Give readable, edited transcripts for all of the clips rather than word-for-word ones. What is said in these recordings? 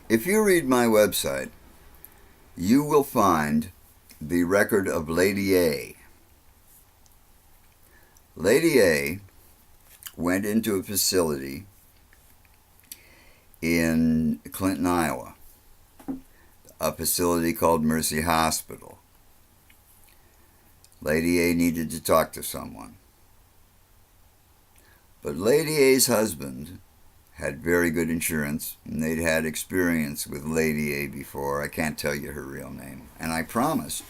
If you read my website, you will find the record of Lady A. Lady A went into a facility in Clinton, Iowa, a facility called Mercy Hospital. Lady A needed to talk to someone. But Lady A's husband had very good insurance, and they'd had experience with Lady A before. I can't tell you her real name. And I promised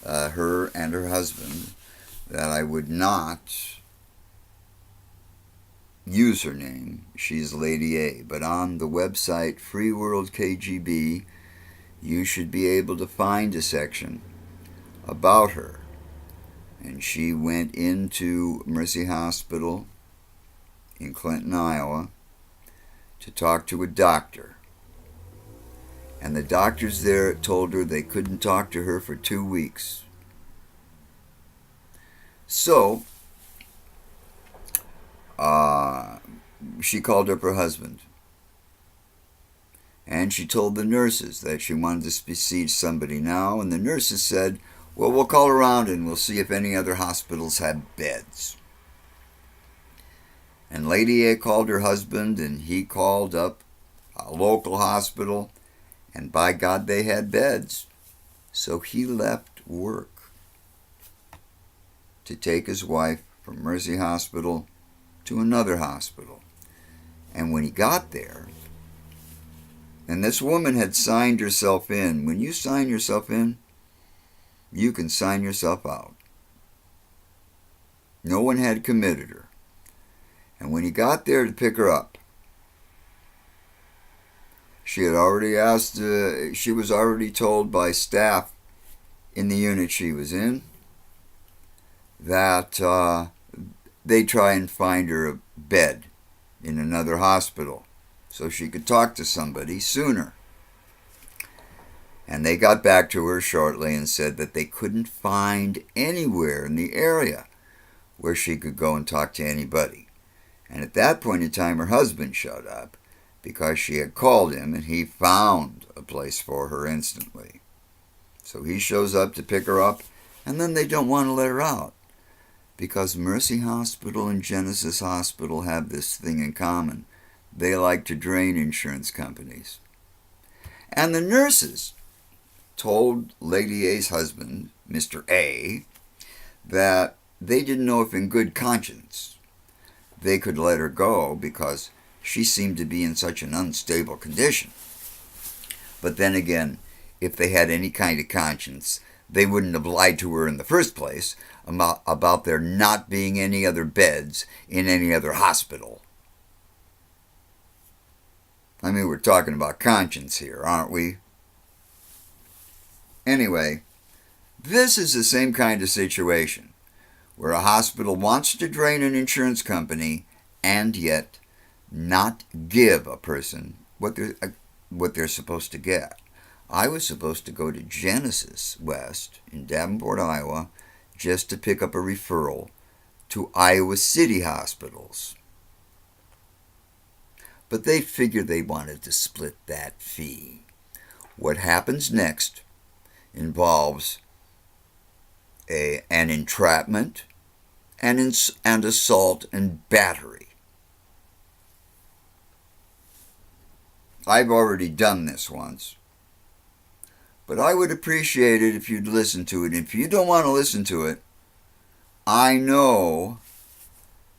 her and her husband that I would not use her name. She's Lady A. But on the website Free World KGB, you should be able to find a section about her. And she went into Mercy Hospital in Clinton, Iowa, to talk to a doctor. And the doctors there told her they couldn't talk to her for 2 weeks. So, she called up her husband. And she told the nurses that she wanted to see somebody now. And the nurses said, well, we'll call around and we'll see if any other hospitals have beds. And Lady A called her husband, and he called up a local hospital, and by God, they had beds. So he left work to take his wife from Mercy Hospital to another hospital. And when he got there, and this woman had signed herself in. When you sign yourself in, you can sign yourself out. No one had committed her. And when he got there to pick her up, she had already asked, she was already told by staff in the unit she was in that they'd try and find her a bed in another hospital so she could talk to somebody sooner. And they got back to her shortly and said that they couldn't find anywhere in the area where she could go and talk to anybody. And at that point in time, her husband showed up because she had called him, and he found a place for her instantly. So he shows up to pick her up, and then they don't want to let her out because Mercy Hospital and Genesis Hospital have this thing in common. They like to drain insurance companies. And the nurses told Lady A's husband, Mr. A, that they didn't know if in good conscience they could let her go because she seemed to be in such an unstable condition. But then again, if they had any kind of conscience, they wouldn't have lied to her in the first place about there not being any other beds in any other hospital. I mean, we're talking about conscience here, aren't we? Anyway, this is the same kind of situation where a hospital wants to drain an insurance company and yet not give a person what they're supposed to get. I was supposed to go to Genesis West in Davenport, Iowa, just to pick up a referral to Iowa City hospitals. But they figured they wanted to split that fee. What happens next involves an entrapment and assault and battery. I've already done this once, but I would appreciate it if you'd listen to it. If you don't want to listen to it, I know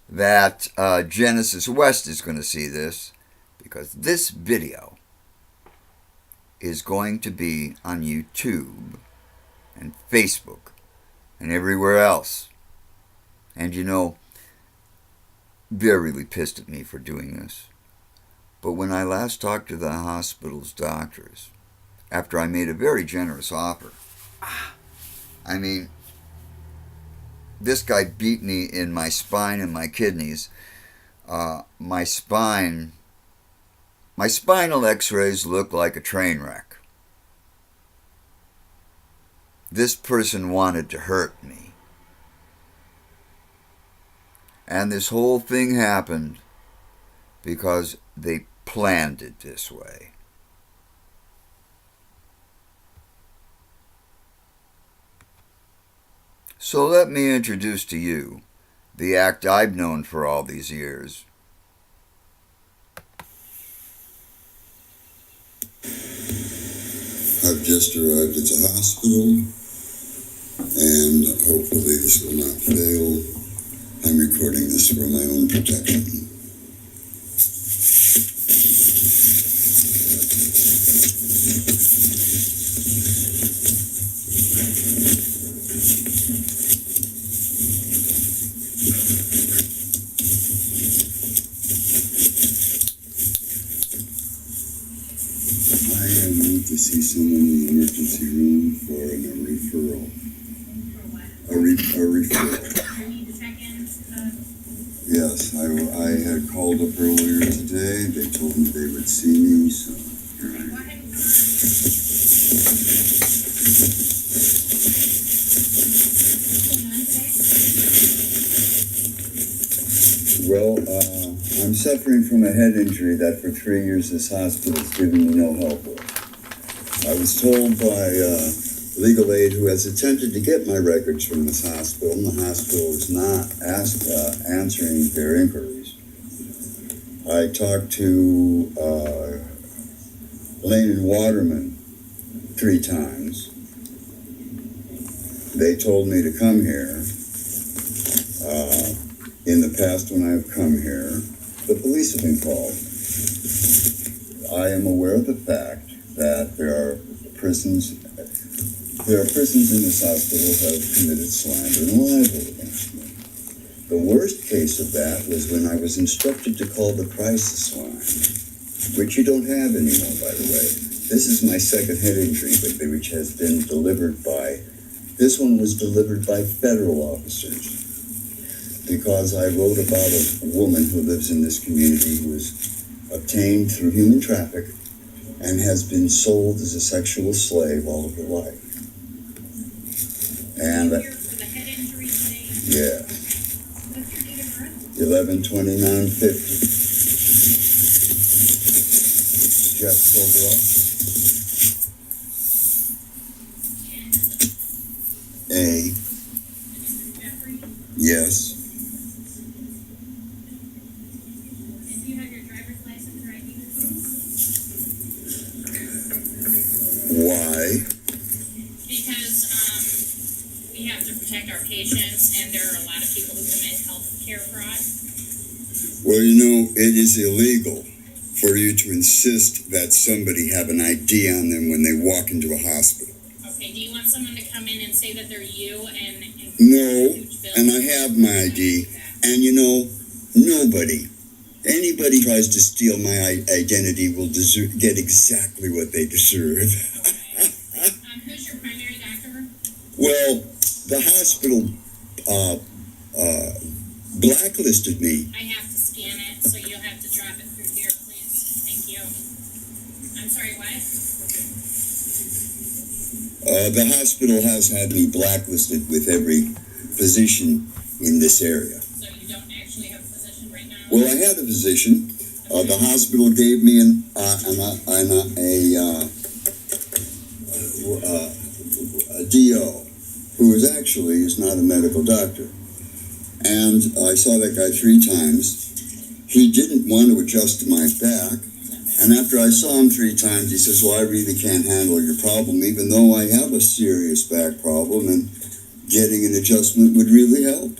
that Genesis West is going to see this because this video is going to be on YouTube and Facebook and everywhere else. And you know, they're really pissed at me for doing this. But when I last talked to the hospital's doctors, after I made a very generous offer, I mean, this guy beat me in my spine and my kidneys. My spinal x-rays look like a train wreck. This person wanted to hurt me. And this whole thing happened because they planned it this way. So let me introduce to you the act I've known for all these years. I've just arrived at the hospital, and hopefully this will not fail. I'm recording this for my own protection. I need to see someone in the emergency room for a referral. For what? A referral. You need to check in. Yes, I had called up earlier today. They told me they would see me, so here I Go am. ahead and come on. What's going on today? Well, I'm suffering from a head injury that for 3 years this hospital has given me no help with. I was told by legal aid who has attempted to get my records from this hospital, and the hospital is not answering their inquiries. I talked to Lane and Waterman 3 times. They told me to come here. In the past, when I've come here, the police have been called. I am aware of the fact that there are prisons in this hospital that have committed slander and libel against me. The worst case of that was when I was instructed to call the crisis line, which you don't have anymore, by the way. This is my second head injury, which has been delivered by, this one was delivered by federal officers. Because I wrote about a woman who lives in this community who was obtained through human traffic and has been sold as a sexual slave all of her life. And You're here for the head injury today? yeah, What's your date of birth? 11/29/50. Jeff Silveroff. A. Jeffrey? Yes. And do you have your driver's license or ID with Why? you? Because we have to protect our patients, and there are a lot of people who commit health care fraud. Well, you know, it is illegal for you to insist that somebody have an ID on them when they walk into a hospital. Okay, do you want someone to come in and say that they're you and No, huge bill? and I have my ID, and you know, anybody tries to steal my identity will get exactly what they deserve. Okay. Who's your primary doctor? Well, the hospital blacklisted me. I have to scan it, so you'll have to drop it through here, please. Thank you. I'm sorry, what? The hospital has had me blacklisted with every physician in this area. So you don't actually have a physician right now? Well, I had a physician. The hospital gave me a DO, who is not a medical doctor. And I saw that guy 3 times. He didn't want to adjust my back. And after I saw him 3 times, he says, well, I really can't handle your problem, even though I have a serious back problem, and getting an adjustment would really help.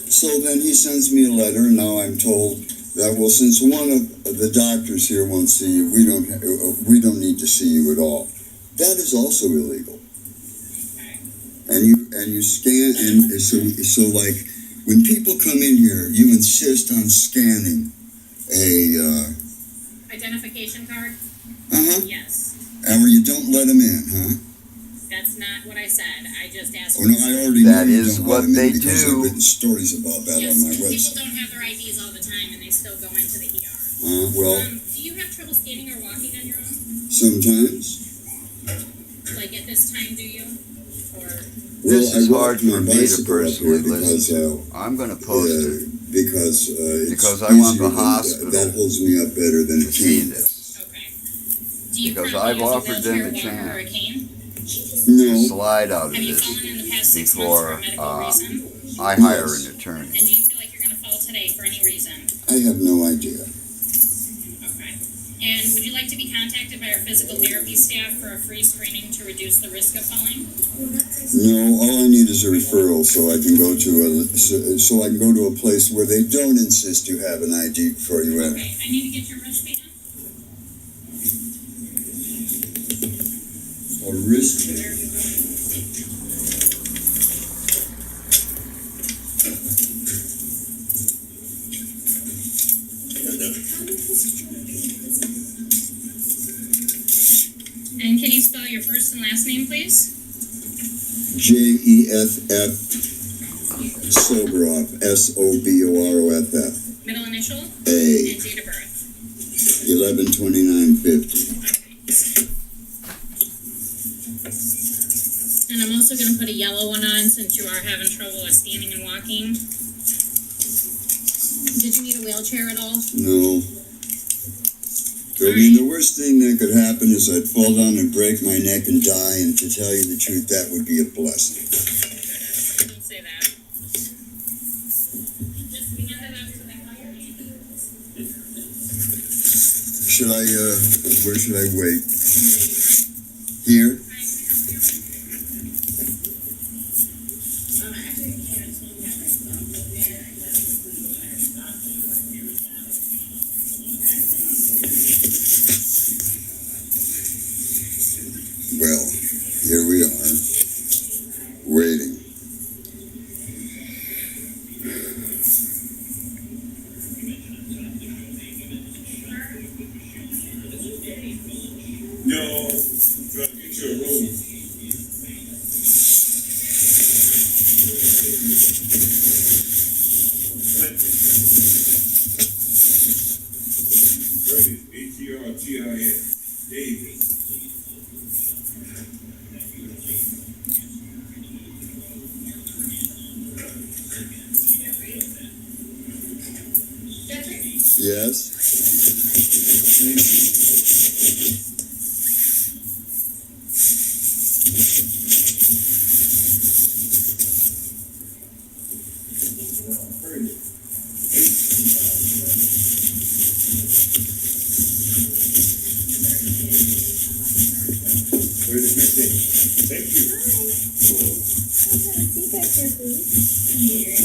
So then he sends me a letter, and now I'm told that, well, since one of the doctors here won't see you, we don't need to see you at all. That is also illegal. And you scan, and so like when people come in here, you insist on scanning a Identification card? Yes. And you don't let them in, huh? That's not what I said. I just asked. Oh no, I already That knew you is don't what let them they in because do. I've written stories about that Yes, on my people website. don't have their IDs all the time, and they still go into the ER. Well, Do you have trouble standing or walking on your own? sometimes. Like at this time, do you? Or This is hard walked my for me to bicycle up personally here listen to. I'm going to post it because it's because I want the easier than- hospital that holds me up better than a to see cane. this. okay. Do you Because currently I've use a offered them wheelchair, the walker, or a chance. cane? No. slide out of Have you this fallen in the past 6 months for before a medical reason? I hire Yes. an attorney. And do you feel like you're going to fall today for any reason? I have no idea. Okay. And would you like to be contacted by our physical therapy staff for a free screening to reduce the risk of falling? No, all I need is a referral so I can go to a place where they don't insist you have an ID before you enter. Okay, I need to get your wristband. A wristband. And can you spell your first and last name, please? Jeff Soboroff, Soboroff. Middle initial? A. And date of birth. 11/29/50. And I'm also going to put a yellow one on since you are having trouble with standing and walking. Did you need a wheelchair at all? No. I mean, the worst thing that could happen is I'd fall down and break my neck and die, and to tell you the truth, that would be a blessing. Don't say that. Just hand it up to the company. Where should I wait? Here? Well, here we are, waiting. No, try to get you a room. Curtis, H-E-R-T-I-S, David. Yes? Thank you. You got your food. Here.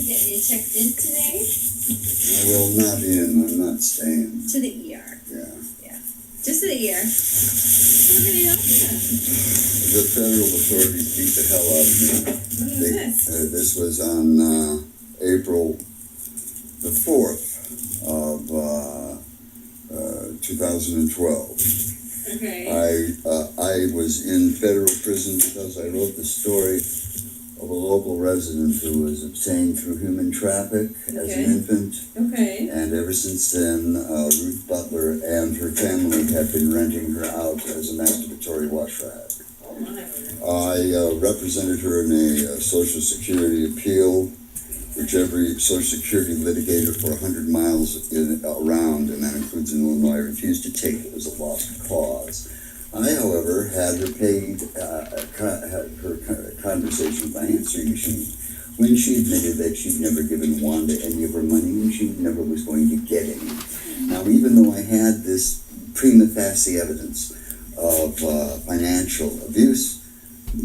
Get you checked in today I will not be in, I'm not staying. to the ER. Yeah. Just to the ER. How can I help you? The federal authorities beat the hell out of me. What is this? This was on April the 4th of 2012. Okay. I was in federal prison because I wrote the story of a local resident who was obtained through human traffic as Okay. an infant. Okay. And ever since then, Ruth Butler and her family have been renting her out as a masturbatory wash rag. Oh my. I represented her in a Social Security appeal, which every Social Security litigator for 100 miles around, and that includes in Illinois, refused to take. It was a lost cause. I, however, had her paid, had her conversation with my answering machine when she admitted that she'd never given Wanda any of her money and she never was going to get any. Now, even though I had this prima facie evidence of financial abuse,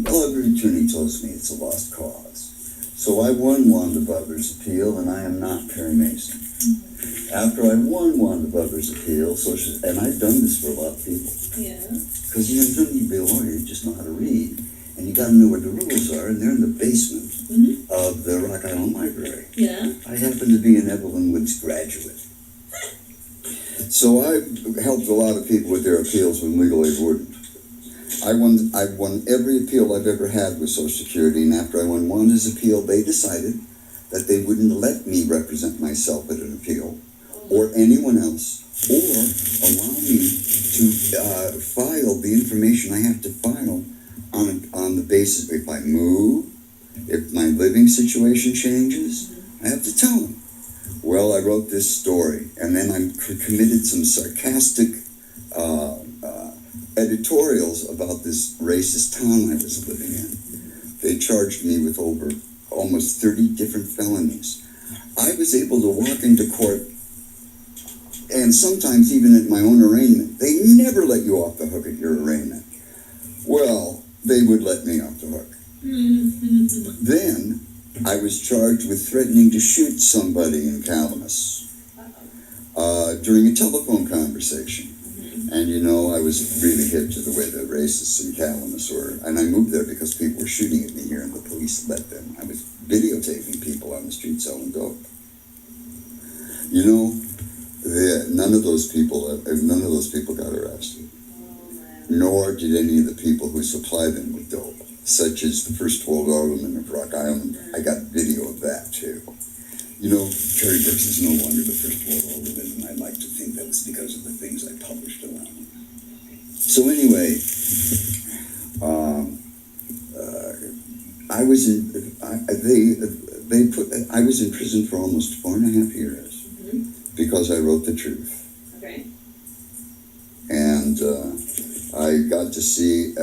well, every attorney tells me it's a lost cause. So I won Wanda Butler's appeal, and I am not Perry Mason. After I won Wanda Butler's appeal, and I've done this for a lot of people, Yeah. because you don't need to be a lawyer, you just know how to read, and you got to know where the rules are, and they're in the basement of the Rock Island Library. Yeah. I happen to be an Evelyn Woods graduate. So I helped a lot of people with their appeals when legal aid wouldn't. I won every appeal I've ever had with Social Security, and after I won Wanda's appeal, they decided that they wouldn't let me represent myself at an appeal, or anyone else, or allow me to file the information I have to file on the basis if I move, if my living situation changes, I have to tell them. Well, I wrote this story, and then I committed some sarcastic editorial editorials about this racist town I was living in. They charged me with over almost 30 different felonies. I was able to walk into court, and sometimes even at my own arraignment. They never let you off the hook at your arraignment. Well, they would let me off the hook. Then I was charged with threatening to shoot somebody in Calamus during a telephone conversation. And you know, I was really hip to the way the racists in Calamus were. And I moved there because people were shooting at me here and the police let them. I was videotaping people on the street selling dope. You know, none of those people got arrested. Nor did any of the people who supplied them with dope, such as the first world alderman of Rock Island. I got video of that too. You know, Terry Brooks is no longer the first world alderman, and I like to think that was because of the things I published around him. So anyway, I was in prison for almost 4.5 years because I wrote the truth. Okay. And I got to see,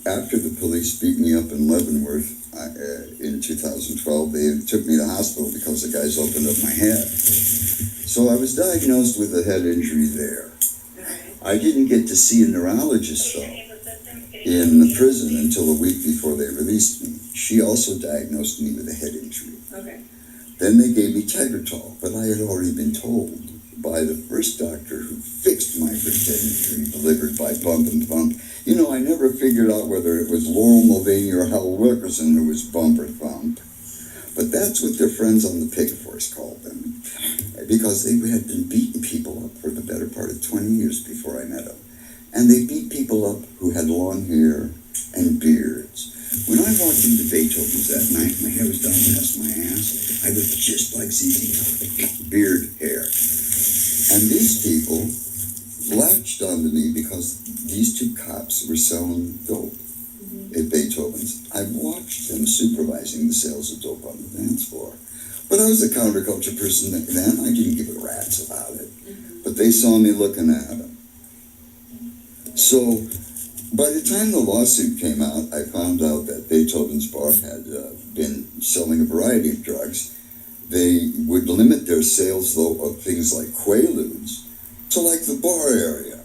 after the police beat me up in Leavenworth in 2012, they took me to the hospital because the guys opened up my head. So I was diagnosed with a head injury there. I didn't get to see a neurologist though in the prison until a week before they released me. She also diagnosed me with a head injury. Okay. Then they gave me Tegretol, but I had already been told by the first doctor who fixed my first head injury, delivered by Bump and Thump. You know, I never figured out whether it was Laurel Mulvaney or Hal Wilkerson who was Bump or Thump. But that's what their friends on the pig force called them, because they had been beating people up for the better part of 20 years before I met them. And they beat people up who had long hair and beards. When I walked into Beethoven's that night, my hair was down past my ass. I looked just like ZZ Top, beard, hair. And these people latched onto me because these two cops were selling dope at Beethoven's. I watched them supervising the sales of dope on the dance floor. But I was a counterculture person then. I didn't give a rat's about it. But they saw me looking at them. So by the time the lawsuit came out, I found out that Beethoven's bar had been selling a variety of drugs. They would limit their sales, though, of things like Quaaludes to like the bar area.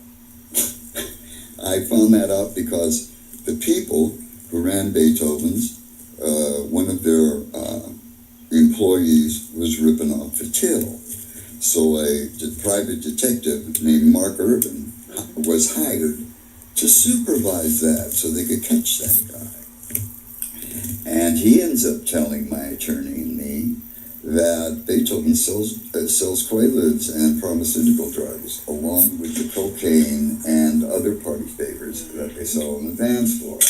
I found that out because the people who ran Beethoven's, one of their employees was ripping off the till. So a private detective named Mark Irvin was hired to supervise that so they could catch that guy. And he ends up telling my attorney and me that Beethoven sells Quaaludes and pharmaceutical drugs, along with the cocaine and other party favors that they sell on the dance floor.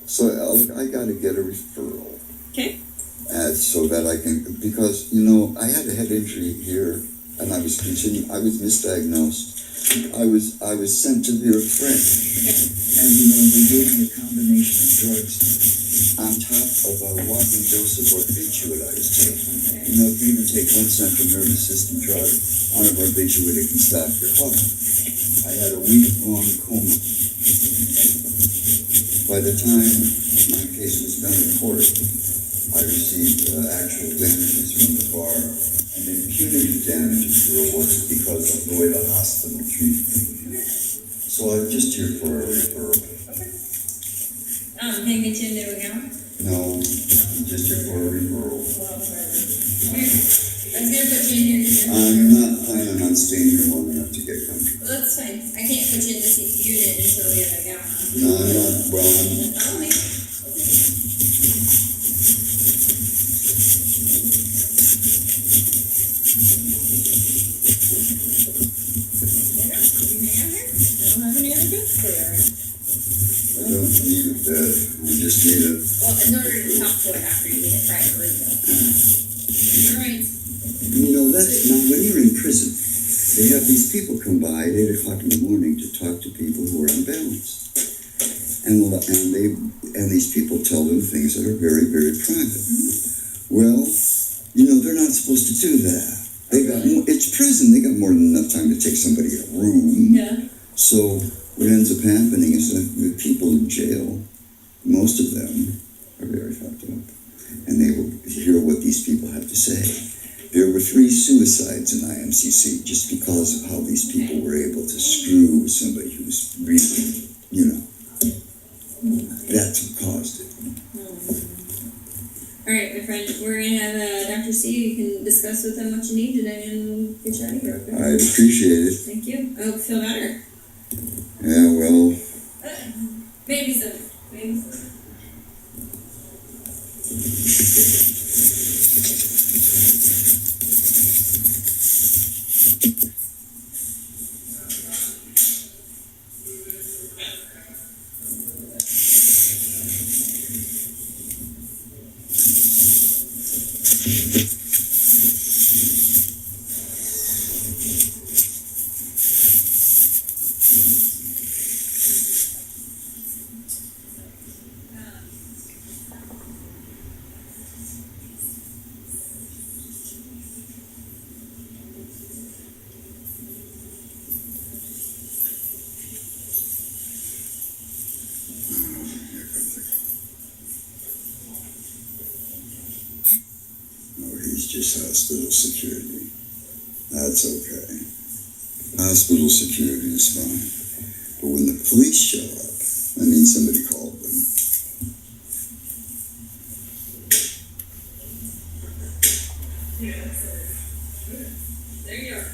So I got to get a referral. Okay. So that I can, because, you know, I had a head injury here, and I was misdiagnosed. I was sent to the French, and you know, they gave me a combination of drugs on top of a walking dose of barbiturate I was taking. You know, if you even take one central nervous system drug on a barbiturate, it can stop your heart. I had a week-long coma. By the time my case was done in court, I received actual damages from the bar, and then punitive damages were awarded because of the way the hospital treated me. So I'm just here for a referral. Can I get you a new account? No, I'm just here for a referral. I was gonna put you in here. I'm not planning on staying here long enough to get comfortable. Well, that's fine. I can't put you in this unit until we have an account. No, I'm not. Well, Follow me. I don't need a bed. I just need a... Well, in order to talk to it after you need it privately, though. All right. You know, now when you're in prison, they have these people come by at 8 o'clock in the morning to talk to people who are unbalanced. And these people tell them things that are very, very private. Well, you know, they're not supposed to do that. They it's prison. They got more than enough time to take somebody in a room. Yeah. So what ends up happening is that the people in jail, most of them are very fucked up. And they will hear what these people have to say. There were 3 suicides in IMCC just because of how these people were able to screw with somebody who's really, that's what caused it. All right, my friend, we're gonna have Dr. C. You can discuss with them what you need today and get you out of here, okay? I'd appreciate it. Thank you. I hope you feel better. Yeah, well, Maybe so. he's just hospital security. That's okay. Hospital security is fine. But when the police show up, that means somebody called them. There you are.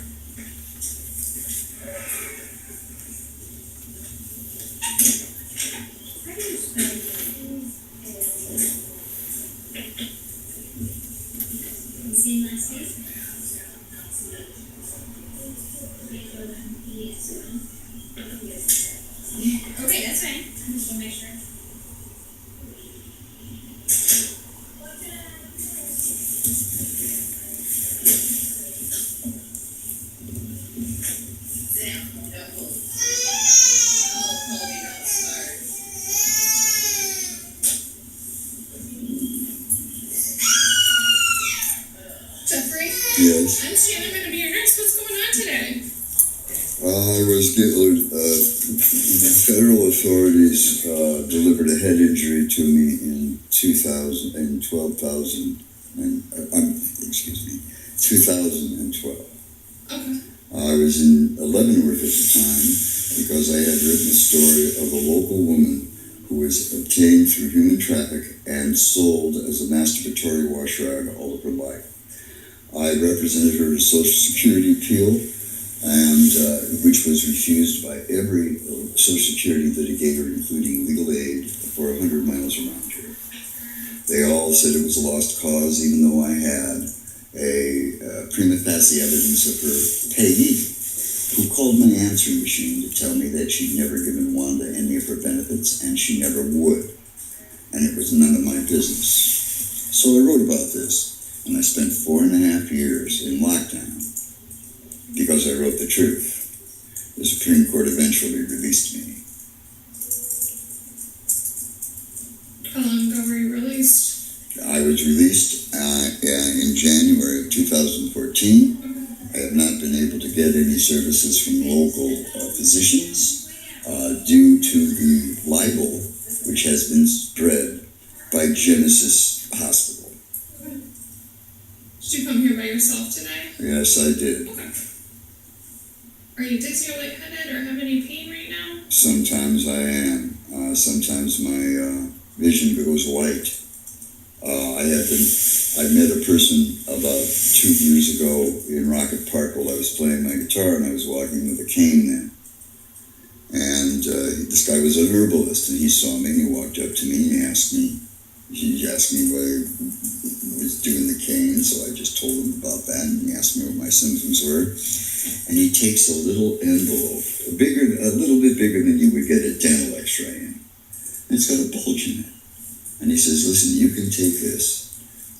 See last week? Okay, that's fine. I just want to make sure. Sit down. Don't move. Oh, Colby, don't start. Jeffrey? Yes. I'm Shannon. I'm going to be your nurse. What's going on today? I was getting, federal authorities delivered a head injury to me in 2000 and 2012. Okay. I was in Leavenworth at the time because I had written a story of a local woman who was obtained through human traffic and sold as a masturbatory wash rag all of her life. I represented her in a Social Security appeal, and which was refused by every Social Security litigator, including legal aid, for 100 miles around here. They all said it was a lost cause, even though I had a prima facie evidence of her payee, who called my answering machine to tell me that she'd never given Wanda any of her benefits, and she never would. And it was none of my business. So I wrote about this, and I spent 4.5 years in lockdown because I wrote the truth. The Supreme Court eventually released me. How long ago were you released? I was released in January of 2014. I have not been able to get any services from local physicians due to the libel which has been spread by Genesis Hospital. Did you come here by yourself today? Yes, I did. Okay. Are you dizzy or lightheaded or have any pain right now? Sometimes I am. Sometimes my vision goes white. I met a person about 2 years ago in Rocket Park while I was playing my guitar, and I was walking with a cane then. And this guy was a herbalist, and he saw me, and he walked up to me, and he asked me why I was doing the cane, so I just told him about that, and he asked me what my symptoms were. And he takes a little envelope, a little bit bigger than you would get a dental x-ray in. And it's got a bulge in it. And he says, listen, you can take this,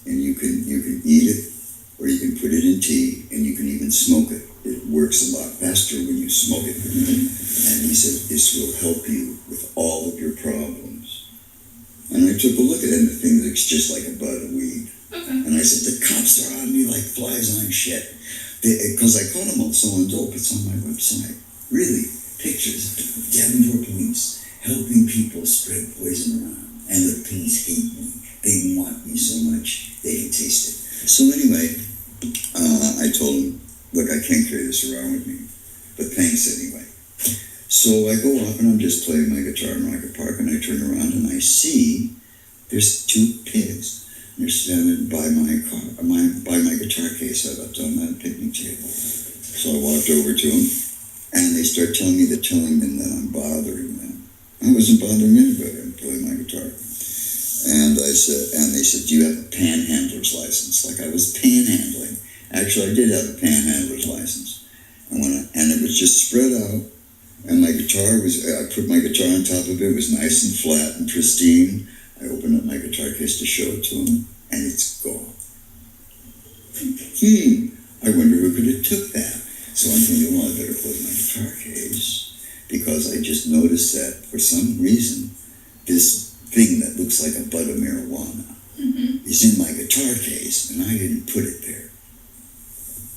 and you can eat it, or you can put it in tea, and you can even smoke it. It works a lot faster when you smoke it. And he said, this will help you with all of your problems. And I took a look at it, and the thing looks just like a bud of weed. Okay. And I said, the cops are on me like flies on shit. Because I caught them all selling dope. It's on my website. Really, pictures of Davenport police helping people spread poison around. And the police hate me. They want me so much, they can taste it. So anyway, I told him, look, I can't carry this around with me. But thanks anyway. So I go off and I'm just playing my guitar in Rocket Park, and I turn around and I see there's two pigs. They're standing by my guitar case I left on that picnic table. So I walked over to them, and they start telling them that I'm bothering them. I wasn't bothering anybody. I'm playing my guitar. And they said, do you have a panhandler's license? Like I was panhandling. Actually, I did have a panhandler's license. And it was just spread out. And I put my guitar on top of it. It was nice and flat and pristine. I opened up my guitar case to show it to him, and it's gone. I wonder who could have took that. So I'm thinking, well, I better close my guitar case, because I just noticed that for some reason, this thing that looks like a bud of marijuana is in my guitar case, and I didn't put it there.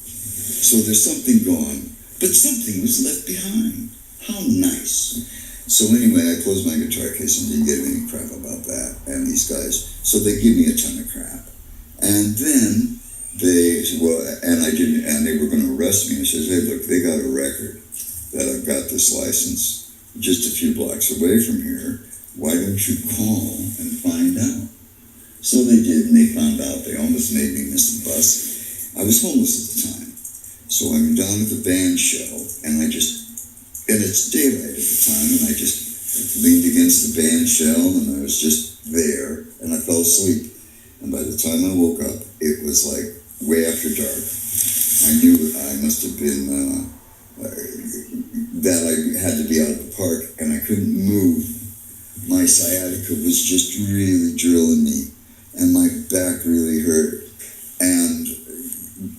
So there's something gone, but something was left behind. How nice. So anyway, I closed my guitar case and didn't get any crap about that. And these guys, so they give me a ton of crap. And then they were going to arrest me. I said, hey, look, they got a record that I've got this license just a few blocks away from here. Why don't you call and find out? So they did, and they found out. They almost made me miss the bus. I was homeless at the time. So I'm down at the band shell, and it's daylight at the time, and I just leaned against the band shell, and I was just there, and I fell asleep. And by the time I woke up, it was like way after dark. I knew I must have been, that I had to be out of the park, and I couldn't move. My sciatica was just really drilling me, and my back really hurt, and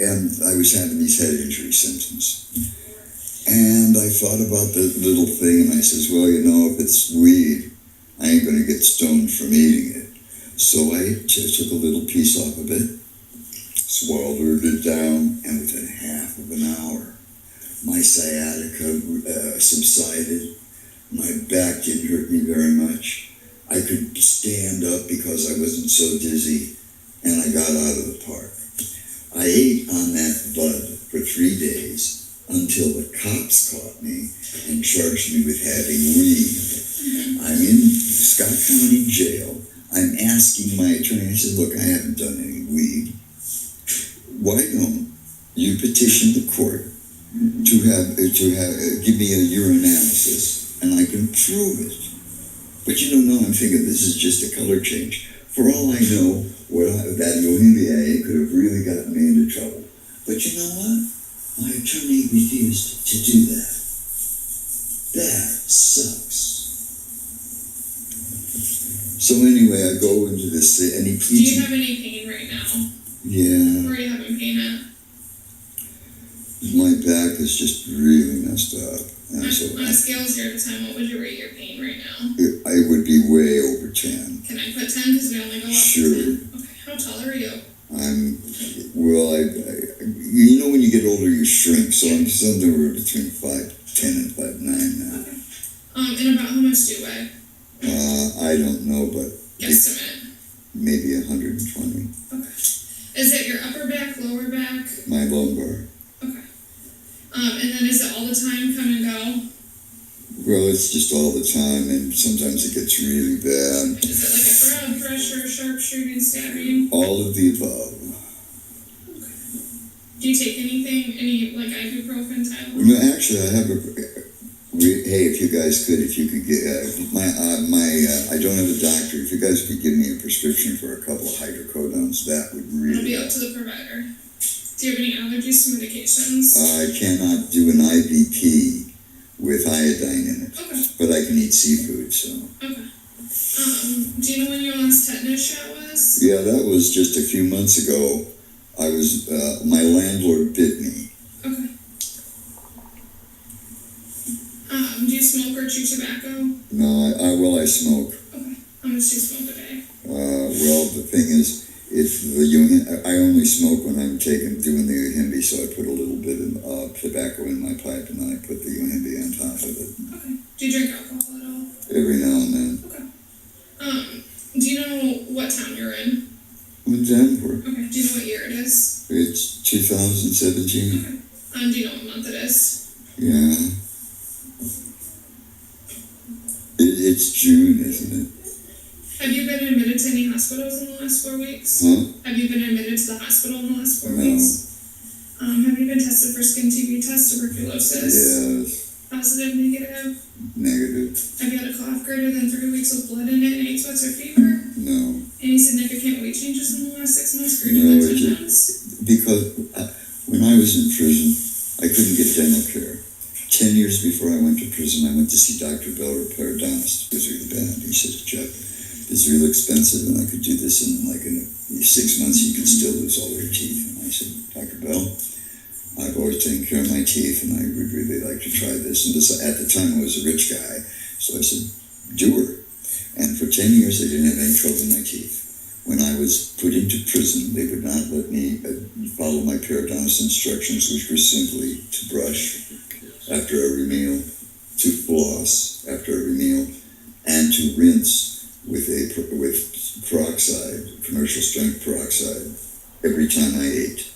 I was having these head injury symptoms. And I thought about the little thing, and I says, well, if it's weed, I ain't going to get stoned from eating it. So I took a little piece off of it, swallowed it down, and within half of an hour, my sciatica subsided. My back didn't hurt me very much. I could stand up because I wasn't so dizzy, and I got out of the park. I ate on that bud for 3 days until the cops caught me and charged me with having weed. I'm in Scott County Jail. I'm asking my attorney, I said, look, I haven't done any weed. Why don't you petition the court to give me a urinalysis, and I can prove it? But you don't know, I'm thinking this is just a color change. For all I know, that Yohimia could have really gotten me into trouble. But you know what? My attorney refused to do that. That sucks. So anyway, I go into this, and he Do you have any pain right now? Yeah. Where are you having pain at? My back is just really messed up. And On so a scale of 0 to 10, what would you rate your pain right now? I would be way over 10. Can I put 10 because we only go up Sure. to 10? Okay, how tall are you? When you get older, you shrink, so I'm somewhere between 5'10" and 5'9" now. Okay. And about how much do you weigh? I don't know, but Guesstimate. maybe 120. Okay. Is it your upper back, lower back? My lumbar. Okay. And then is it all the time, come and go? Well, it's just all the time, and sometimes it gets really bad. Is it like a crowd pressure, sharpshooting, stabbing? All of the above. Okay. Do you take anything, like ibuprofen, Tylenol? No, actually, I have hey, if you could get, I don't have a doctor. If you guys could give me a prescription for a couple of hydrocodones, that would really It'll be up to the provider. Do you have any allergies to medications? I cannot do an IVP with iodine in it, Okay. but I can eat seafood, so. Okay. Do you know when your last tetanus shot was? Yeah, that was just a few months ago. My landlord bit me. Okay. Do you smoke or chew tobacco? No, I smoke. Okay. How much do you smoke a day? Well, the thing is, I only smoke when when I'm doing the Yohimbe, so I put a little bit of tobacco in my pipe, and then I put the Yohimbe on top of it. Okay. Do you drink alcohol at all? Every now and then. Okay. Do you know what town you're in? I'm in Denver. Okay. Do you know what year it is? It's 2017. Okay. Do you know what month it is? Yeah. It's June, isn't it? Have you been admitted to any hospitals in the last 4 weeks? Huh? Have you been admitted to the hospital in the last 4 No. weeks? Have you been tested for skin TB test, tuberculosis? Yes. Positive, negative? Negative. Have you had a cough greater than 3 weeks with blood in it, any sweats or fever? No. Any significant weight changes in the last 6 months greater No, than it 10 didn't. pounds? Because when I was in prison, I couldn't get dental care. 10 years before I went to prison, I went to see Dr. Bell, a periodontist. It was really bad. He said, Jeff, it's real expensive, and I could do this in 6 months, you could still lose all your teeth. And I said, Dr. Bell, I've always taken care of my teeth, and I would really like to try this. And this, at the time, I was a rich guy, so I said, do her. And for 10 years, I didn't have any trouble with my teeth. When I was put into prison, they would not let me follow my periodontist instructions, which were simply to brush after every meal, to floss after every meal, and to rinse with peroxide, commercial strength peroxide, every time I ate.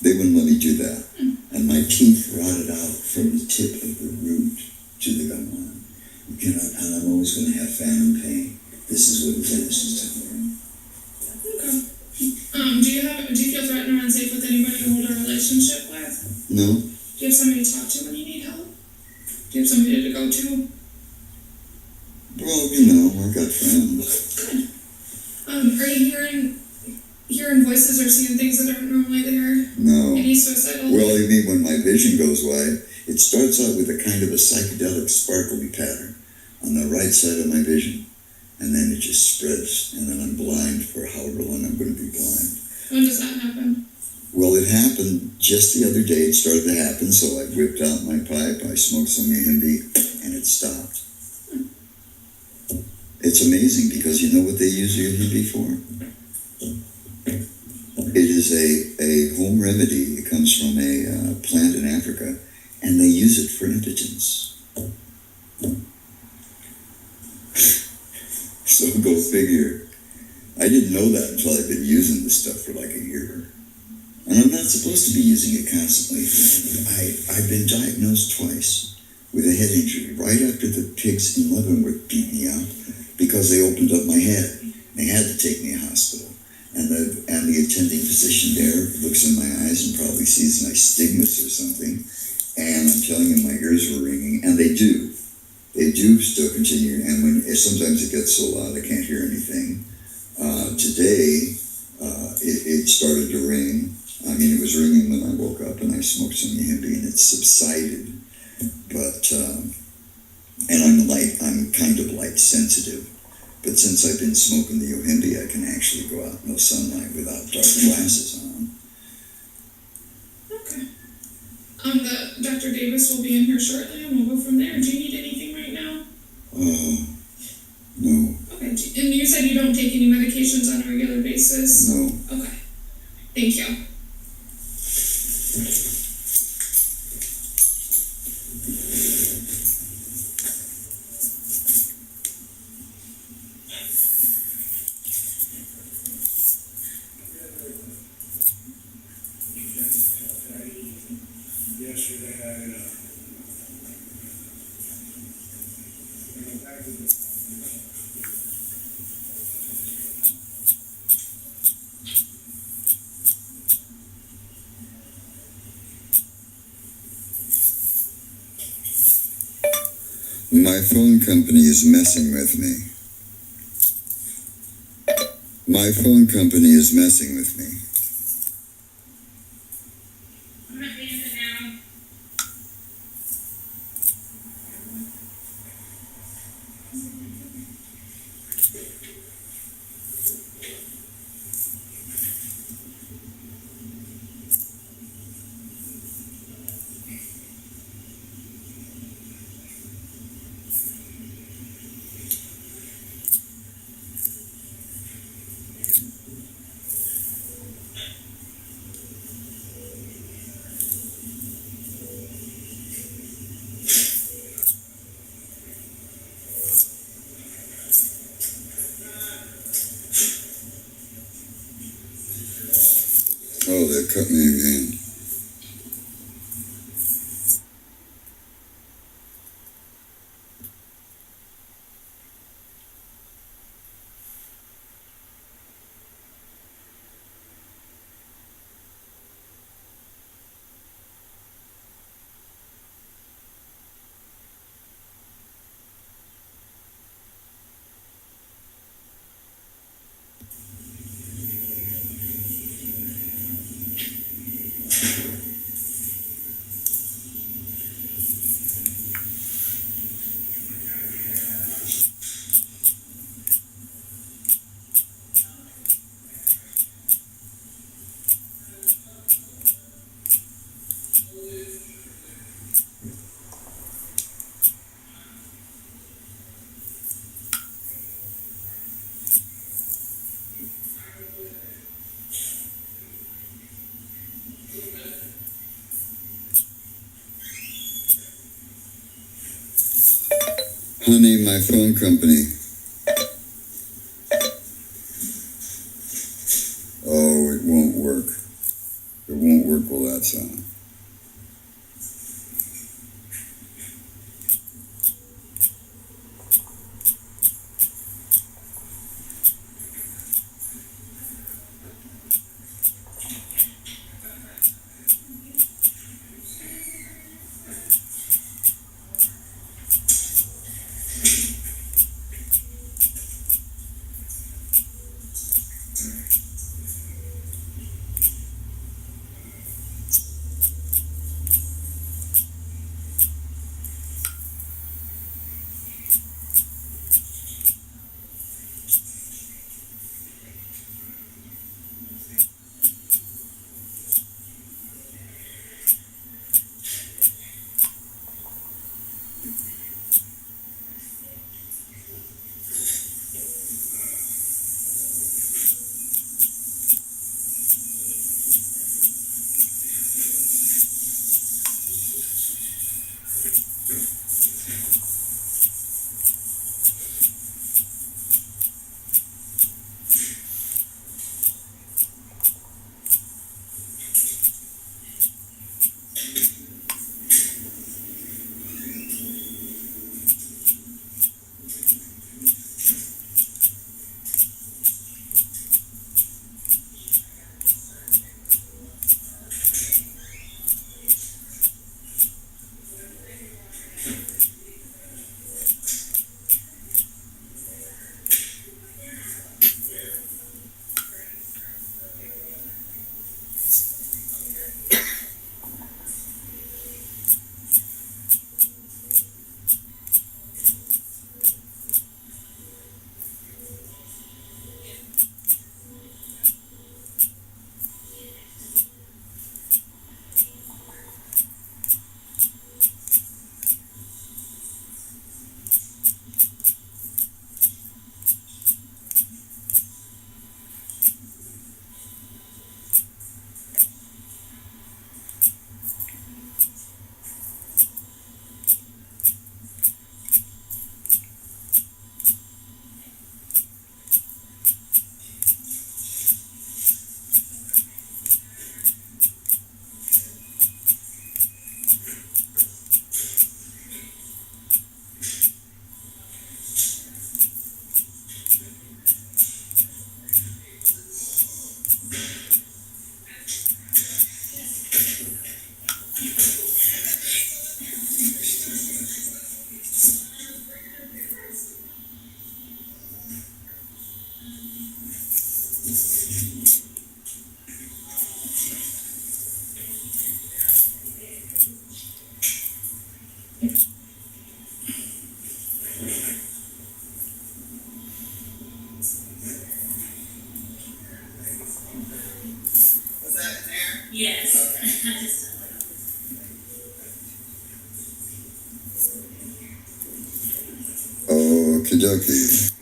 They wouldn't let me do that. And my teeth rotted out from the tip of the root to the gum line. You cannot, and I'm always going to have phantom pain. This is what the dentist is telling me. Okay. Do you feel threatened or unsafe with anybody you hold a relationship with? No? Do you have somebody to talk to when you need help? Do you have somebody to go to? Well, I've got friends. Good. Are you hearing voices or seeing things that aren't normally there? No. Any suicidal? Well, you mean when my vision goes away, it starts out with a kind of a psychedelic sparkly pattern on the right side of my vision. And then it just spreads, and then I'm blind for however long I'm going to be blind. When does that happen? Well, it happened just the other day. It started to happen, so I whipped out my pipe, I smoked some Yohimbe, and it stopped. It's amazing because you know what they use Yohimbe for? It is a home remedy. It comes from a plant in Africa, and they use it for impotence. So go figure. I didn't know that until I've been using this stuff for like a year. And I'm not supposed to be using it constantly. I've been diagnosed twice with a head injury right after the pigs in Leavenworth beat me up because they opened up my head. They had to take me to hospital. And the attending physician there looks in my eyes and probably sees nice stigmas or something. And I'm telling him my ears were ringing, and they do. They do still continue, and sometimes it gets so loud I can't hear anything. Today, it started to ring. I mean, it was ringing when I woke up and I smoked some Yohimbe, and it subsided. But, and I'm kind of light sensitive. But since I've been smoking the Yohimbe, I can actually go out in the sunlight without dark glasses on. Okay. Dr. Davis will be in here shortly, and we'll go from there. Do you need anything right now? No. Okay. And you said you don't take any medications on a regular basis? No. Okay. Thank you. Yesterday I My phone company is messing with me. My phone company is messing with me. I'm not being it now. Oh, they cut me again. Honey, my phone company. Oh, it won't work. It won't work while that's on. Yes. Okie dokie.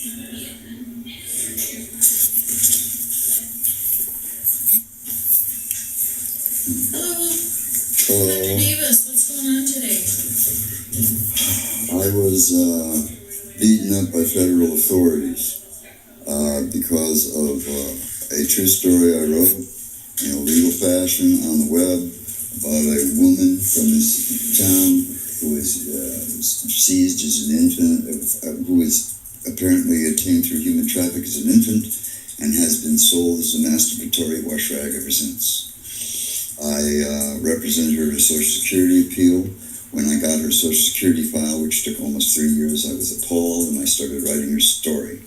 Hello, Hello. Dr. Davis, what's going on today? I was beaten up by federal authorities because of a true story I wrote in a legal fashion on the web about a woman from this town who was seized as an infant, who was apparently obtained through human traffic as an infant and has been sold as a masturbatory wash rag ever since. I represented her in a Social Security appeal. When I got her Social Security file, which took almost 3 years, I was appalled and I started writing her story.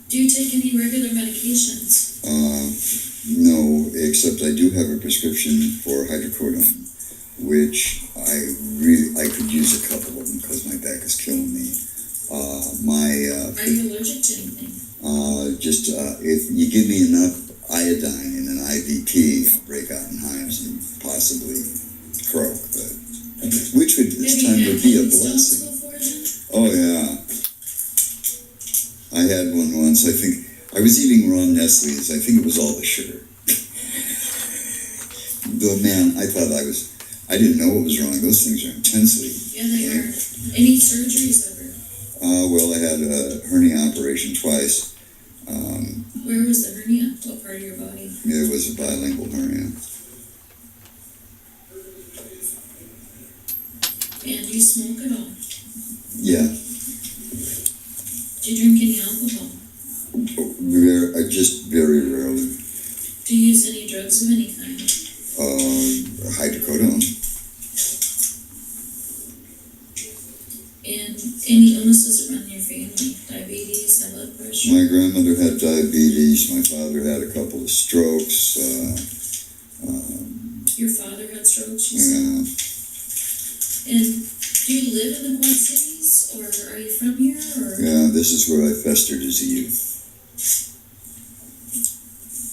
Do you take any regular medications? No, except I do have a prescription for hydrocodone, which I could use a couple of them because my back is killing me. Are you allergic to anything? If you give me enough iodine in an IVP, I'll break out in hives and possibly croak, but which would this time would be a blessing. Before then? Oh yeah, I had one once. I think I was eating raw Nestle's. I think it was all the sugar. But man, I didn't know what was wrong. Those things are intensely. Yeah, they are. Any surgeries ever? Well, I had a hernia operation twice. Where was the hernia? What part of your body? It was a bilingual hernia. And do you smoke at all? Yeah, Do you drink any alcohol? just very rarely. Do you use any drugs of any kind? Hydrocodone. And any illnesses that run in your family? Diabetes, high blood pressure? My grandmother had diabetes. My father had a couple of strokes. Your father had strokes, you said? Yeah. And do you live in the Quad Cities, or are you from here, or? Yeah, this is where I festered as a youth.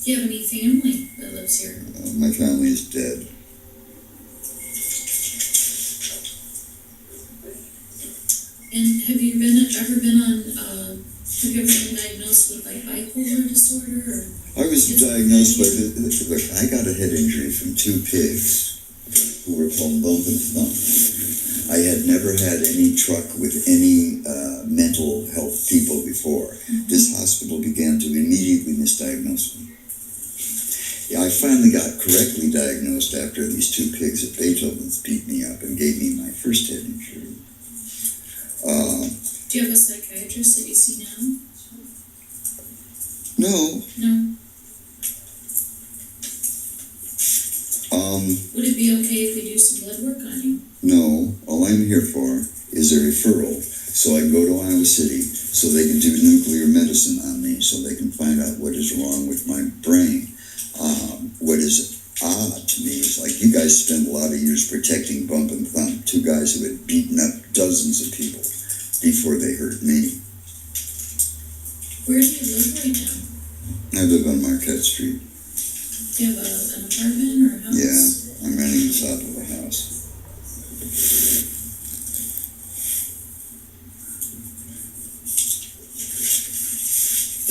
Do you have any family that lives here? My family is dead. And have you ever been diagnosed with like bipolar disorder, or? I was diagnosed by, look, I got a head injury from two pigs who were called Bump and Thump. I had never had any truck with any mental health people before. This hospital began to immediately misdiagnose me. Yeah, I finally got correctly diagnosed after these two pigs at Beethoven's beat me up and gave me my first head injury. Do you have a psychiatrist that you see now? No. No. Would it be okay if we do some blood work on you? No. All I'm here for is a referral so I can go to Iowa City so they can do nuclear medicine on me so they can find out what is wrong with my brain. What is odd to me is like you guys spent a lot of years protecting Bump and Thump, two guys who had beaten up dozens of people before they hurt me. Where do you live right now? I live on Marquette Street. Do you have an apartment or a house? Yeah, I'm renting the top of a house.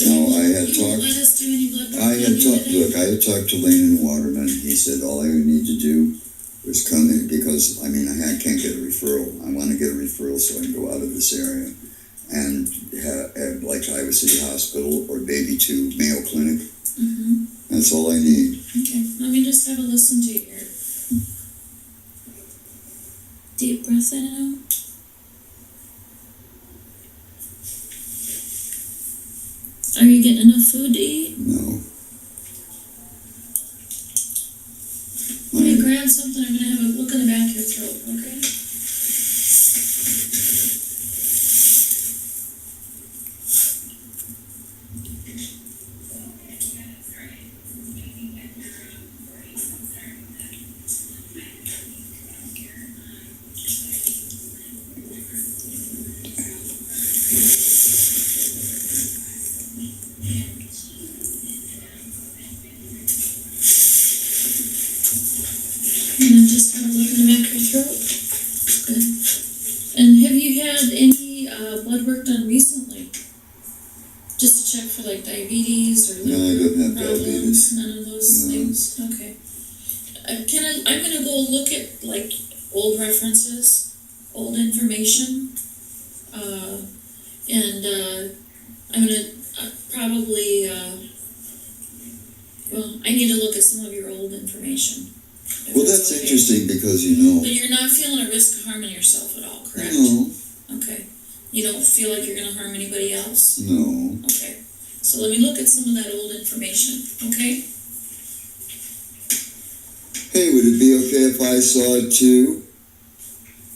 No, I had You won't talked. let us do any blood work I on had you talked. today? Look, I had talked to Lane and Waterman. He said all I need to do was come in because I can't get a referral. I want to get a referral so I can go out of this area and have like Iowa City Hospital or Baby 2 Mayo Clinic. Mm-hmm. That's all I need. Okay, let me just have a listen to you here. Deep breath in and out. Are you getting enough food to eat? No. Let me grab something. I'm gonna have a look in the back of your throat, okay? And then just have a look in the back of your throat. Good. And have you had any blood work done done recently? Just to check for like diabetes or No, I liver don't have problems? diabetes. None of those No. things? Okay. I'm gonna go look at like old references, old information. I'm gonna probably, well, I need to look at some of your old information. if Well, it's that's okay. interesting because, you know, But you're not feeling a risk of harming yourself at all, correct? no, Okay. You don't feel like you're gonna harm anybody else? no. Okay. So let me look at some of that old information, okay? Hey, would it be okay if I saw it too?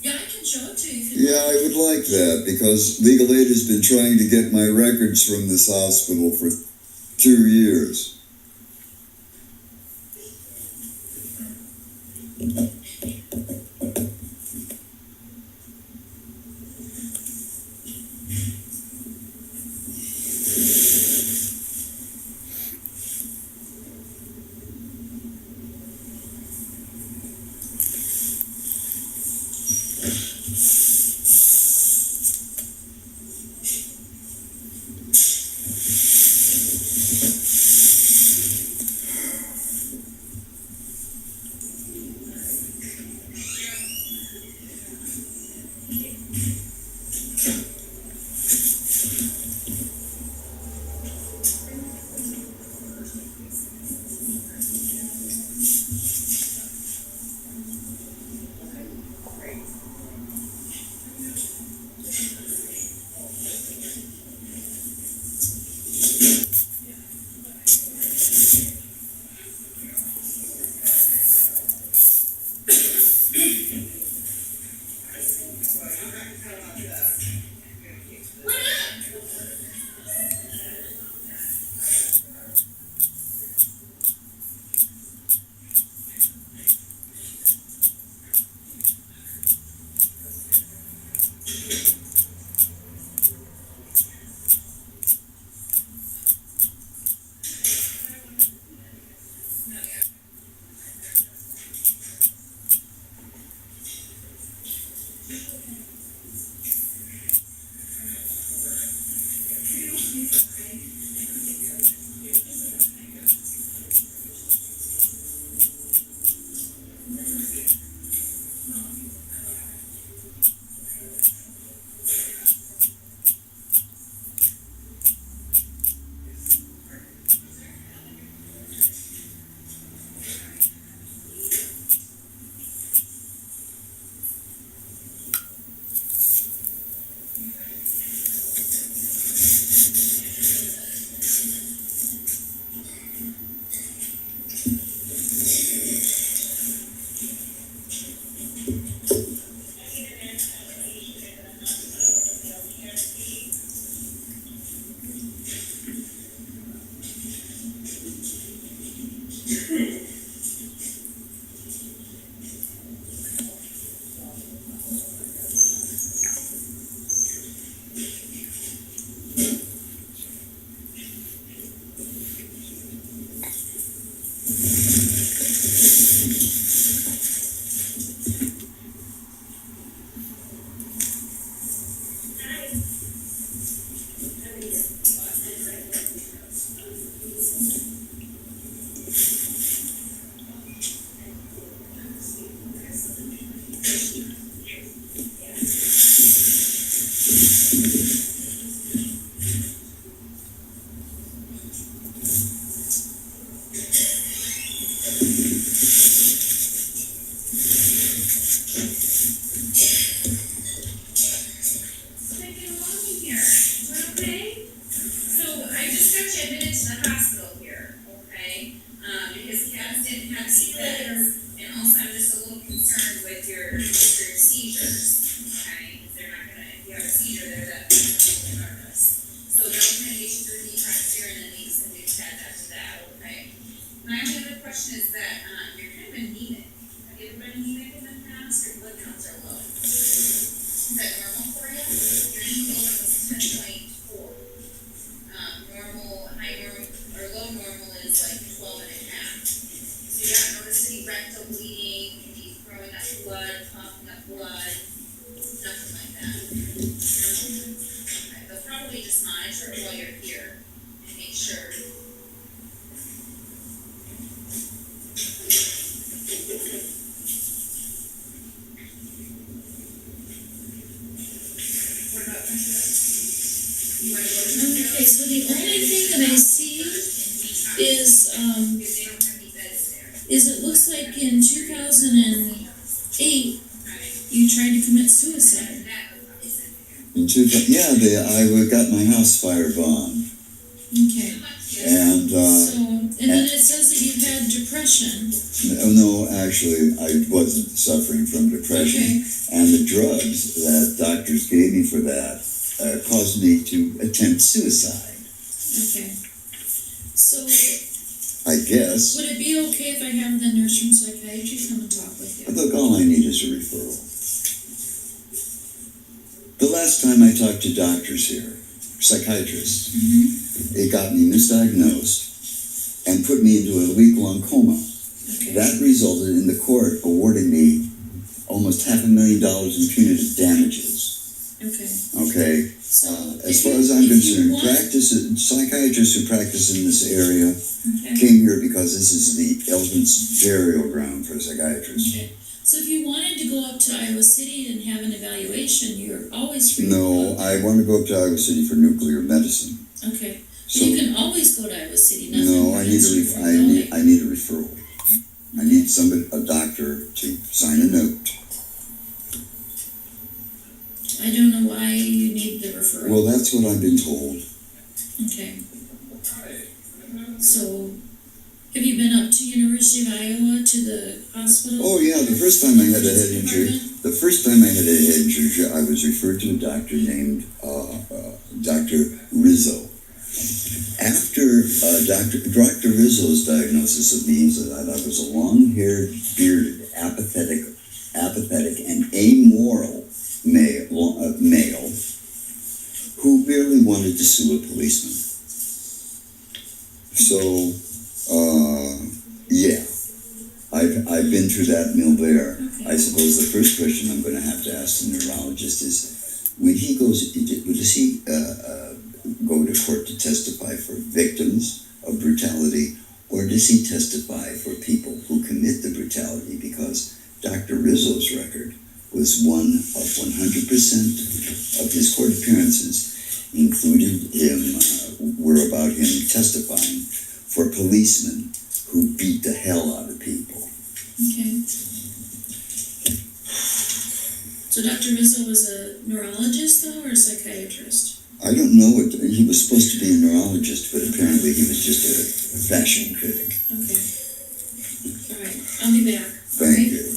Yeah, I can show it to you if you Yeah, I would like that because Legal Aid has been trying to get my records from this hospital for 2 years. Taking a walk in here. Is that okay? So I just got you admitted to the hospital here, okay? Because cats didn't have seizures, and also I'm just a little concerned with your seizures, okay? If they're not gonna, if you have a seizure, they're that regardless. So they're gonna get you through detox here, and then they send you cats after that, okay? My only other question is that, you're kind of anemic. Have you ever been anemic in the past? Your blood counts are low. Is that normal for you? Your hemoglobin was 10.4. Normal, high normal, or just monitor it while you're here and make sure. What about you wanna go to Okay, so the only thing that I see is, because they don't have any beds there. it looks like in 2008, you tried to commit suicide. I got my house fire bond, Okay. and And then it says that you had depression. no, actually, I wasn't suffering from depression, Okay. and the drugs that doctors gave me for that caused me to attempt suicide. Okay. So, I guess. would it be okay if I have the nurse from psychiatry come and talk with you? Look, all I need is a referral. The last time I talked to doctors here, psychiatrists, it got me misdiagnosed and put me into a week-long coma. Okay. That resulted in the court awarding me almost $500,000 in punitive damages. Okay. Okay? So, As if far you- as I'm if you concerned, want- psychiatrists who practice in this area Okay. came here because this is the elephant's burial ground for psychiatrists. Okay. So if you wanted to go up to Iowa City and have an evaluation, you're always free to No, go. I want to go up to Iowa City for nuclear medicine. Okay. So, You can always go to Iowa City. Nothing no, I need prevents you from I going. need a referral. I need a doctor to sign a note. I don't know why you need the referral. Well, that's what I've been told. Okay. So, have you been up to University of Iowa to the hospital? Oh yeah, the first time I had a head injury, I was referred to a doctor named Dr. Rizzo. After Dr. Rizzo's diagnosis of me, I was a long-haired, bearded, apathetic, and amoral male who barely wanted to sue a policeman. So, yeah, I've been through that mill there. Okay. I suppose the first question I'm going to have to ask the neurologist is, does he go to court to testify for victims of brutality, or does he testify for people who commit the brutality? Because Dr. Rizzo's record was one of 100% of his court appearances were about him testifying for policemen who beat the hell out of people. Okay. So Dr. Rizzo was a neurologist, though, or a psychiatrist? I don't know he was supposed to be a neurologist, but apparently he was just a fashion critic. Okay. All right. I'll be back. Thank Okay? you.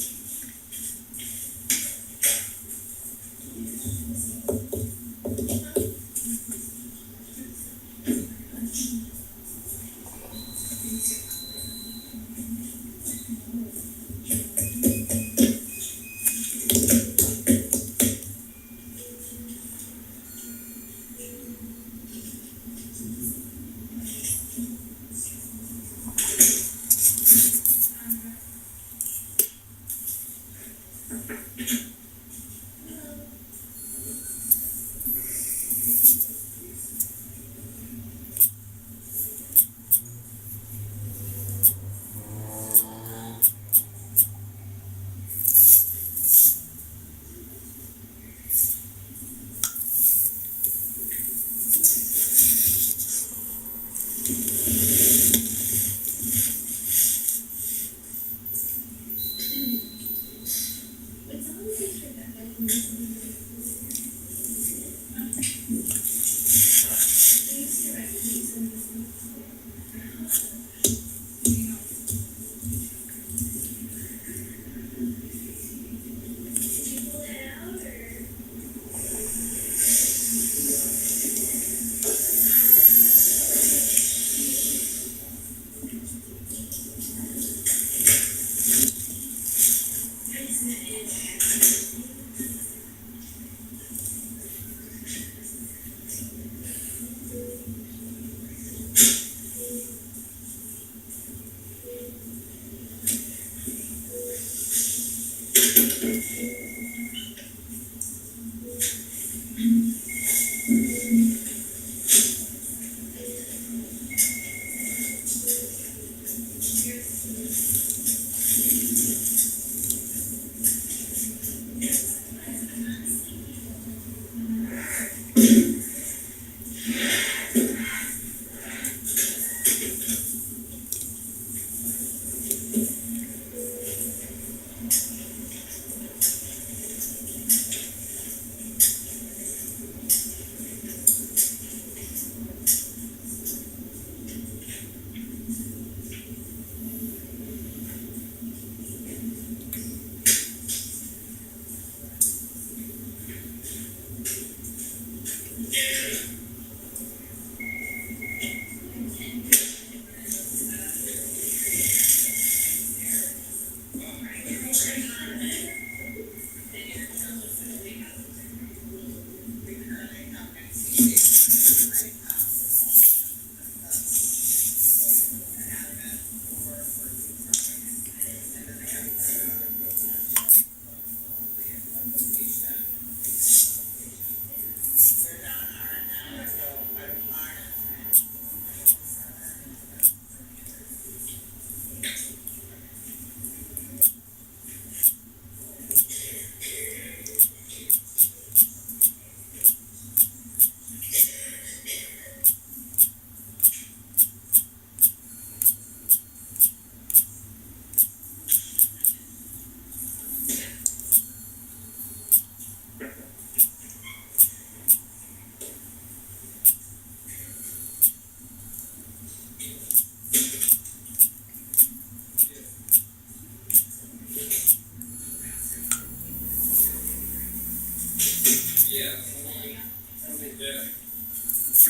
They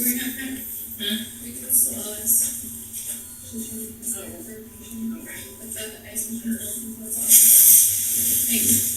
bring up kind of, we can slow us. But the ice machine doesn't close off. Thanks.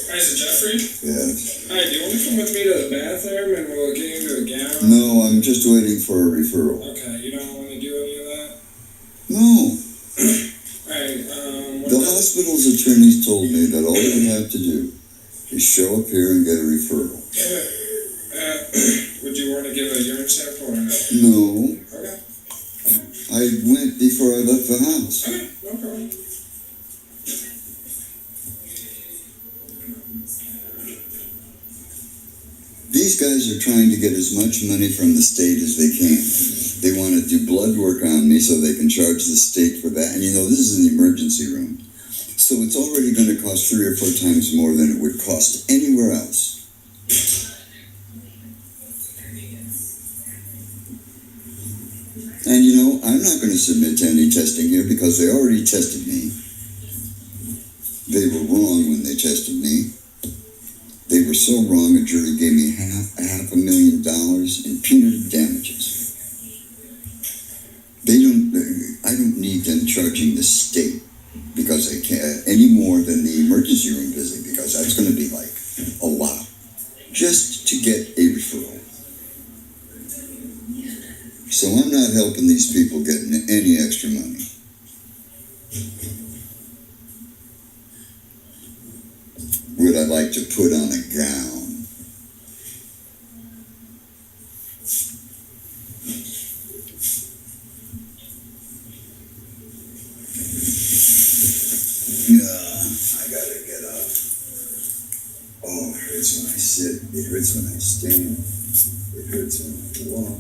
Hi, is it Jeffrey? Yes. Hi, do you want to come with me to the bathroom and we'll get you into a gown? No, I'm just waiting for a referral. Okay, you don't want to do any of that? No. Alright, The hospital's attorneys told me that all you have to do is show up here and get a referral. Would you want to give a urine sample or no? No. Okay. I went before I left the house. Okay, no problem. These guys are trying to get as much money from the state as they can. They want to do blood work on me so they can charge the state for that. And you know, this is an emergency room. So it's already going to cost 3 or 4 times more than it would cost anywhere else. And you know, I'm not going to submit to any testing here because they already tested me. They were wrong when they tested me. They were so wrong, a jury gave me $500,000 in punitive damages. I don't need them charging the state because they can't, any more than the emergency room visit, because that's going to be like a lot just to get a referral. So I'm not helping these people getting any extra money. Would I like to put on a gown? I gotta get up. Oh, it hurts when I sit. It hurts when I stand. It hurts when I walk.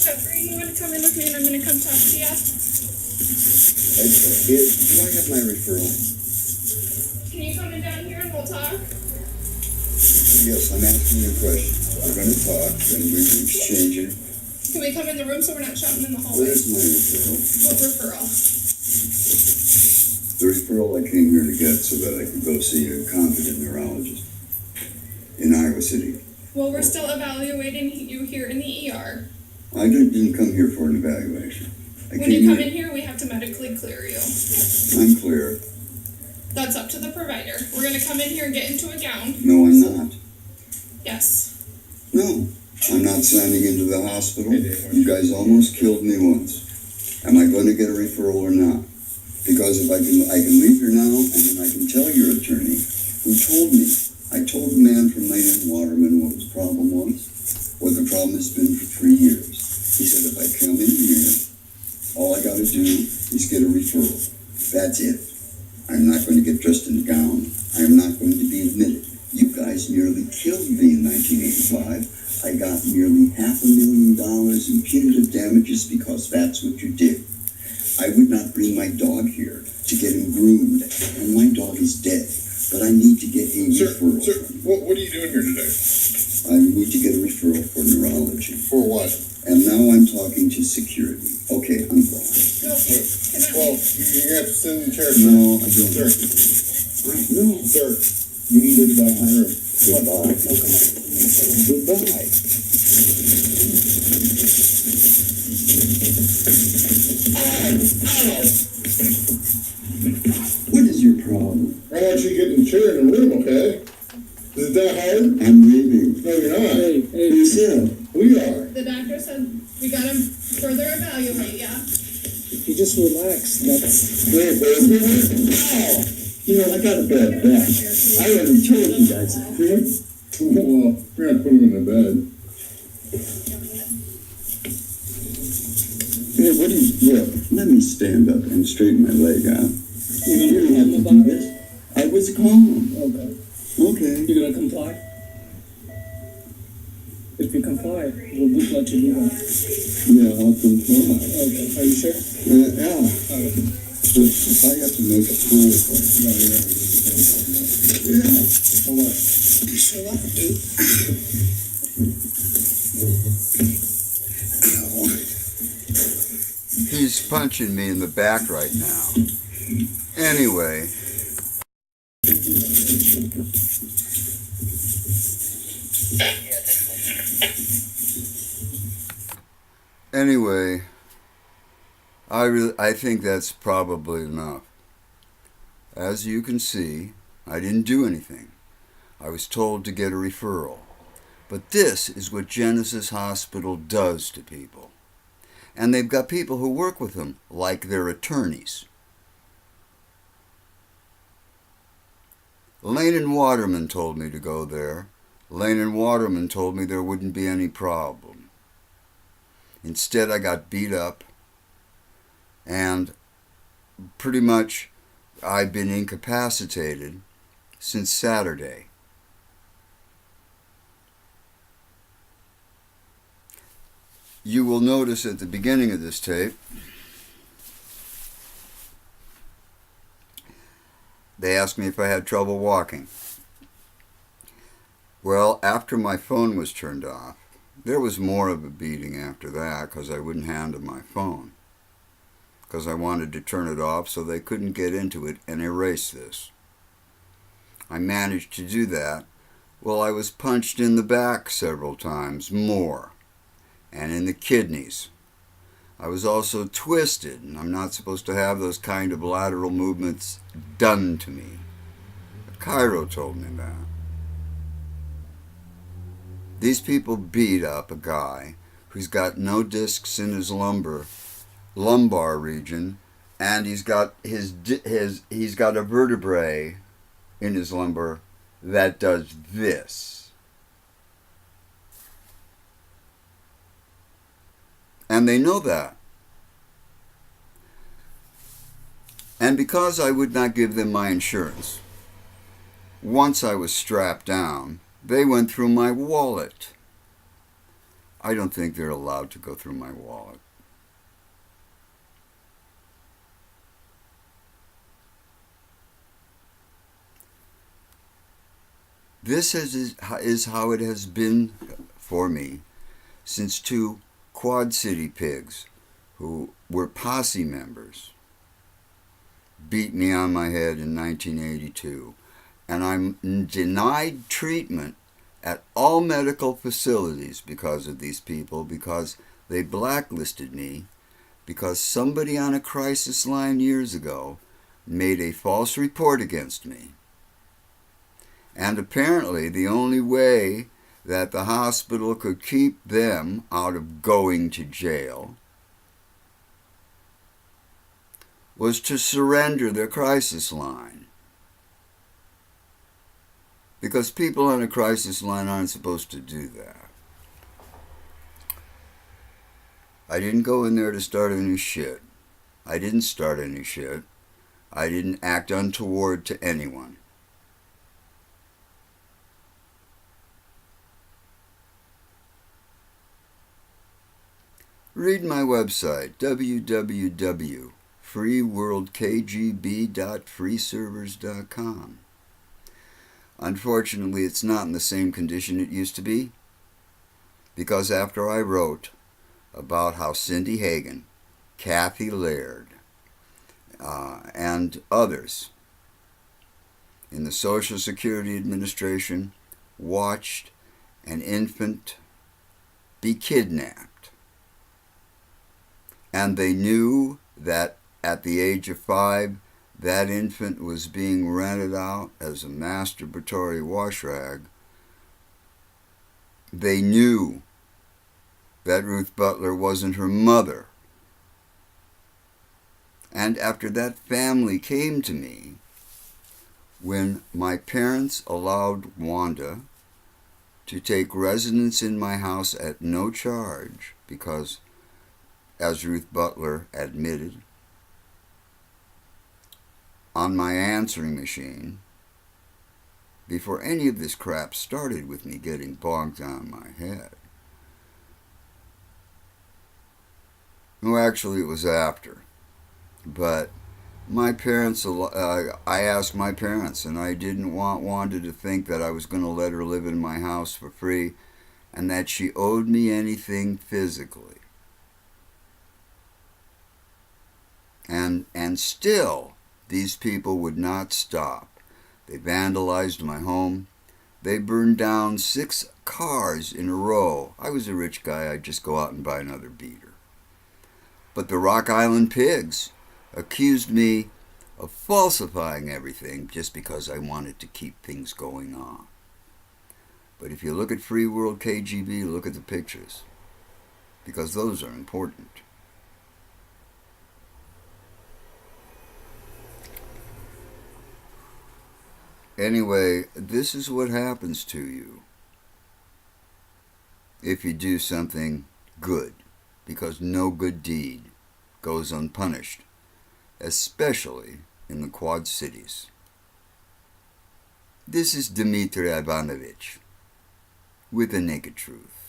Jeffrey, you want to come in with me and I'm going to come talk to you? Do I have my referral? Can you come in down here and we'll talk? Yes, I'm asking you a question. We're going to talk, and we will exchange it. Can we come in the room so we're not shouting in the hallway? Where's my referral? What referral? The referral I came here to get so that I could go see a competent neurologist in Iowa City. Well, we're still evaluating you here in the ER. I didn't come here for an evaluation. When you come in here, we have to medically clear you. I'm clear. That's up to the provider. We're going to come in here and get into a gown. No, I'm not. Yes. No, I'm not signing into the hospital. You guys almost killed me once. Am I going to get a referral or not? Because if I can leave here now, and then I can tell your attorney, who told me, I told the man from Lane and Waterman what his problem was, what the problem has been for 3 years. He said, if I come in here, all I got to do is get a referral. That's it. I'm not going to get dressed in a gown. I'm not going to be admitted. You guys nearly killed me in 1985. I got nearly $500,000 in punitive damages because that's what you did. I would not bring my dog here to get him groomed, and my dog is dead. But I need to get a referral. Sir, what are you doing here today? I need to get a referral for neurology. For what? And now I'm talking to security. Okay, I'm gone. No, can I Well, you have to sit in the chair, sir. No, I don't. Sir, No, sir, you need to go to my room. goodbye. Goodbye. What is your problem? I want you to get in the chair in the room, okay? Is it that hard? I'm leaving. No, you're not. Who's him? We are. The doctor said we got to further evaluate ya. You just relax. That's Wait, you know, I got a bad back. I already told you guys. Well, we're gonna put him in the bed. Hey, what do you look? Let me stand up and straighten my leg out. You don't have to do this. I was calm. okay. Okay. You're gonna comply? If you comply, we'll just let you do that. Yeah, I'll comply. Okay. Are you sure? Yeah. Okay. But I have to make a phone call. No, you're right. Yeah. For what? Show up, dude. He's punching me in the back right now. Anyway. Anyway, I think that's probably enough. As you can see, I didn't do anything. I was told to get a referral. But this is what Genesis Hospital does to people. And they've got people who work with them, like their attorneys. Lane and Waterman told me to go there. Lane and Waterman told me there wouldn't be any problem. Instead, I got beat up, and pretty much I've been incapacitated since Saturday. You will notice at the beginning of this tape, they asked me if I had trouble walking. Well, after my phone was turned off, there was more of a beating after that because I wouldn't hand them my phone. Because I wanted to turn it off so they couldn't get into it and erase this. I managed to do that. Well, I was punched in the back several times more, and in the kidneys. I was also twisted, and I'm not supposed to have those kind of lateral movements done to me. A chiro told me that. These people beat up a guy who's got no discs in his lumbar region, and he's got he's got a vertebrae in his lumbar that does this. And they know that. And because I would not give them my insurance, once I was strapped down, they went through my wallet. I don't think they're allowed to go through my wallet. This is how it has been for me since two Quad City pigs, who were posse members, beat me on my head in 1982, and I'm denied treatment at all medical facilities because of these people, because they blacklisted me, because somebody on a crisis line years ago made a false report against me. And apparently the only way that the hospital could keep them out of going to jail was to surrender their crisis line. Because people on a crisis line aren't supposed to do that. I didn't go in there to start any shit. I didn't start any shit. I didn't act untoward to anyone. Read my website, www.freeworldkgb.freeservers.com. Unfortunately, it's not in the same condition it used to be, because after I wrote about how Cindy Hagan, Kathy Laird, and others in the Social Security Administration watched an infant be kidnapped, and they knew that at the age of 5, that infant was being rented out as a masturbatory wash rag. They knew that Ruth Butler wasn't her mother. And after that family came to me, when my parents allowed Wanda to take residence in my house at no charge, because, as Ruth Butler admitted, on my answering machine, before any of this crap started with me getting bogged down my head. No, actually it was after. But my parents, I asked my parents, and I didn't want Wanda to think that I was going to let her live in my house for free and that she owed me anything physically. And still, these people would not stop. They vandalized my home. They burned down 6 cars in a row. I was a rich guy. I'd just go out and buy another beater. But the Rock Island Pigs accused me of falsifying everything just because I wanted to keep things going on. But if you look at Free World KGB, look at the pictures, because those are important. Anyway, this is what happens to you if you do something good, because no good deed goes unpunished, especially in the Quad Cities. This is Dmitry Ivanovich with the Naked Truth.